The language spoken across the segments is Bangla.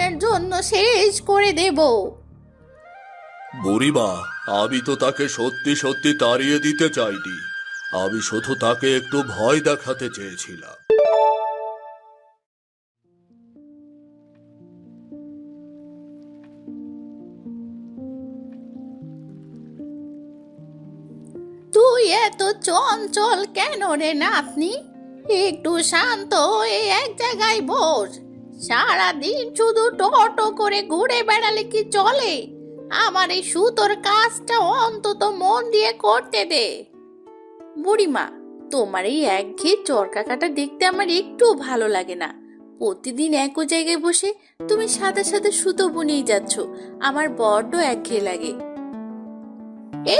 চিরদিনের জন্য শেষ করে দেব। বুড়িমা, আমি তো তাকে সত্যি সত্যি তাড়িয়ে দিতে চাইনি। আমি শুধু তাকে একটু ভয় দেখাতে চেয়েছিলাম। তুই এত চঞ্চল কেন রে নাতনি? একটু শান্ত হয়ে এক জায়গায় বস। সারাদিন শুধু টোটো করে ঘুরে বেড়ালে কি চলে? আমার এই সুতোর কাজটা অন্তত মন দিয়ে করতে দে। বুড়িমা, তোমার এই একঘেয়ে চরকা কাটা দেখতে আমার একটু ভালো লাগে না। প্রতিদিন একই জায়গায় বসে তুমি সাদা সাদা সুতো বুনেই যাচ্ছ, আমার বড্ড একঘেয়ে লাগে।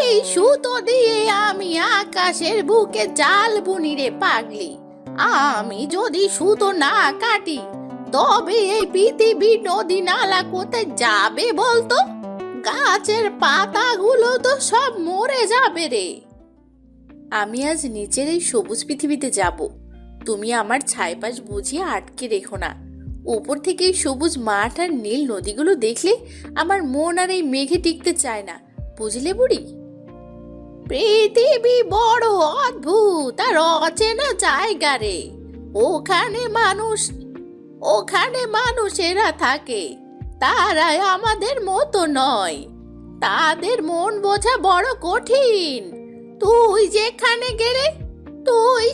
এই সুতো দিয়ে আমি আকাশের বুকে জাল বুনি রে পাগলি। আমি যদি সুতো না কাটি তবে এই পৃথিবী নদী নালা কোথায় যাবে বলতো? গাছের পাতাগুলো তো সব মরে যাবে রে। আমি আজ নিচের এই সবুজ পৃথিবীতে যাব। তুমি আমার ছাইপাশ বুঝিয়ে আটকে রেখো না। উপর থেকে এই সবুজ মাঠ আর নীল নদীগুলো দেখলে আমার মন আর এই মেঘে টিকতে চায় না, বুঝলে বুড়ি? পৃথিবী বড় অদ্ভুত আর অচেনা জায়গা রে। ওখানে মানুষেরা থাকে, তারা আমাদের মতো নয়। তাদের মন বোঝা বড় কঠিন। তুই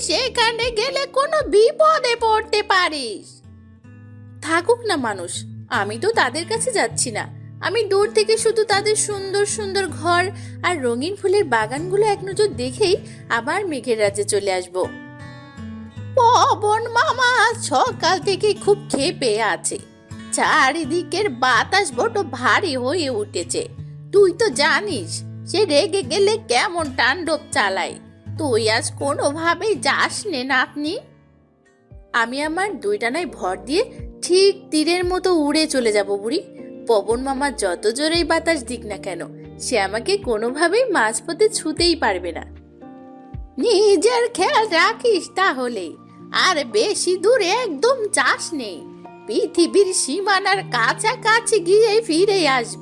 সেখানে গেলে কোনো বিপদে পড়তে পারিস। থাকুক না মানুষ, আমি তো তাদের কাছে যাচ্ছি না। আমি দূর থেকে শুধু তাদের সুন্দর সুন্দর ঘর আর রঙিন ফুলের বাগানগুলো এক নজর দেখেই আবার মেঘের রাজ্যে চলে আসব। পবন মামা সকাল থেকে খুব ক্ষেপে আছে। চারিদিকের বাতাস বড় ভারী হয়ে উঠেছে। তুই তো জানিস সে রেগে গেলে কেমন তাণ্ডব চালায়। তুই আজ কোনোভাবেই যাস নে নাতনি। আমি আমার দুই ডানায় ভর দিয়ে ঠিক তীরের মতো উড়ে চলে যাব বুড়ি। পবন মামা যত জোরেই বাতাস দিক না কেন, সে আমাকে কোনোভাবেই মাঝপথে ছুঁতেই পারবে না। নিজের খেয়াল রাখিস তাহলে, আর বেশি দূরে একদম যাস নে। পৃথিবীর সীমানার কাছাকাছি গিয়ে ফিরে আসবি।